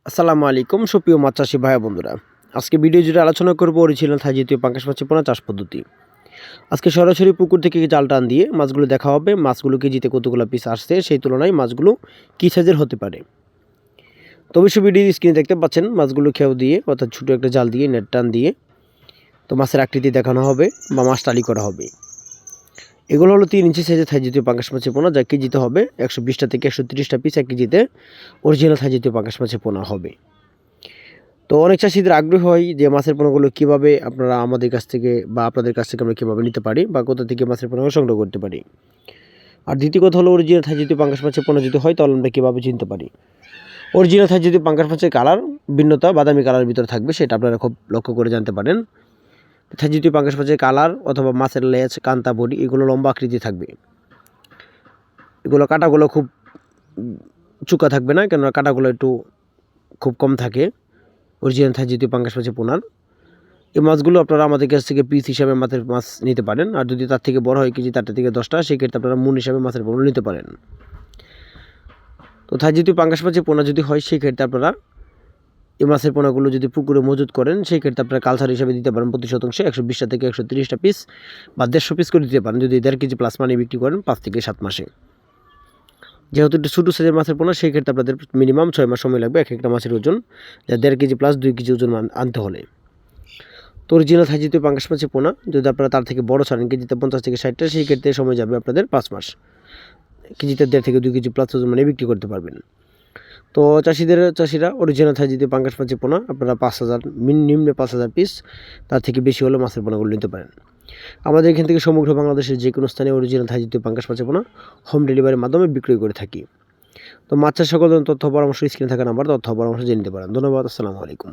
আসসালামু আলাইকুম সুপ্রিয় মাছ চাষি ভাই বন্ধুরা, আজকে ভিডিও জুড়ে আলোচনা করব অরিজিনাল থাই জাতীয় পাঙ্গাস মাছ পোনা চাষ পদ্ধতি। আজকে সরাসরি পুকুর থেকে জাল টান দিয়ে মাছগুলো দেখা হবে, মাছগুলো কেজিতে কতগুলো পিস আসছে সেই তুলনায় মাছগুলো কী সাইজের হতে পারে। তো অবশ্যই ভিডিও স্ক্রিনে দেখতে পাচ্ছেন মাছগুলো খেয়াও দিয়ে অর্থাৎ ছোটো একটা জাল দিয়ে নেট টান দিয়ে তো মাছের আকৃতি দেখানো হবে বা মাছ টালি করা হবে। এগুলো হলো 3 ইঞ্চি সাইজের থাই জাতীয় পাঙ্গাস মাছের পোনা, যা কেজিতে হবে 120টা থেকে 130টা পিস এক কেজিতে অরিজিনাল থাই জাতীয় পাঙ্গাস মাছের পোনা হবে। তো অনেক চাষিদের আগ্রহ হয় যে মাছের পোনাগুলো কীভাবে আপনারা আমাদের কাছ থেকে বা আপনাদের কাছ থেকে আমরা কীভাবে নিতে পারি বা কোথা থেকে মাছের পোনাগুলো সংগ্রহ করতে পারি। আর দ্বিতীয় কথা হলো অরিজিনাল থাই জাতীয় পাঙ্গাস মাছের পোনা যদি হয় তাহলে আমরা কীভাবে চিনতে পারি। অরিজিনাল থাই জাতীয় পাঙ্গাস মাছের কালার ভিন্নতা বাদামি কালারের ভিতরে থাকবে, সেটা আপনারা খুব লক্ষ্য করে জানতে পারেন। থাই জাতীয় পাঙ্গাস মাছের কালার অথবা মাছের লেজ কান্তা বডি এগুলো লম্বা আকৃতি থাকবে, এগুলো কাঁটাগুলো খুব চুকা থাকবে না, কেননা কাঁটাগুলো একটু খুব কম থাকে অরিজিনাল থাই জাতীয় পাঙ্গাস মাছের পোনার। এই মাছগুলো আপনারা আমাদের কাছ থেকে পিস হিসাবে মাছ নিতে পারেন, আর যদি তার থেকে বড় হয় কেজি 4টা থেকে 10টা সেক্ষেত্রে আপনারা মন হিসাবে মাছের পোনা নিতে পারেন। তো থাই জাতীয় পাঙ্গাস মাছের পোনা যদি হয় সেই ক্ষেত্রে আপনারা এই মাছের পোনাগুলো যদি পুকুরে মজুত করেন সেই ক্ষেত্রে আপনারা কালচার হিসাবে দিতে পারেন প্রতি শতাংশে 120টা থেকে 130টা পিস বা 150 পিস করে দিতে পারেন যদি 1.5 কেজি প্লাস মানে বিক্রি করেন 5 থেকে 7 মাসে। যেহেতু একটু ছোটো সাইজের মাছের পোনা সেই ক্ষেত্রে আপনাদের মিনিমাম 6 মাস সময় লাগবে এক একটা মাছের ওজন, যা 1.5 কেজি প্লাস 2 কেজি ওজন আনতে হলে। তো অরিজিনাল থাই জাতীয় পাঙ্গাস মাছের পোনা যদি আপনারা তার থেকে বড় ছাড়েন কেজিতে 50 থেকে 60টা সেই ক্ষেত্রে সময় যাবে আপনাদের 5 মাস, কেজিতে 1.5 থেকে 2 কেজি প্লাস ওজন মানে বিক্রি করতে পারবেন। তো চাষিরা অরিজিনাল থাই জাতীয় পাঙ্গাস মাছের পোনা আপনারা 5,000 নিম্নে 5,000 পিস, তার থেকে বেশি হলে মাছের পোনাগুলো নিতে পারেন। আমাদের এখান থেকে সমগ্র বাংলাদেশের যে কোনো স্থানে অরিজিনাল থাই জাতীয় পাঙ্গাস মাছের পোনা হোম ডেলিভারির মাধ্যমে বিক্রয় করে থাকি। তো মাছ চাষ সকল তথ্য পরামর্শ স্ক্রিনে থাকা নাম্বার তথ্য পরামর্শ জেনে নিতে পারেন। ধন্যবাদ। আসসালামু আলাইকুম।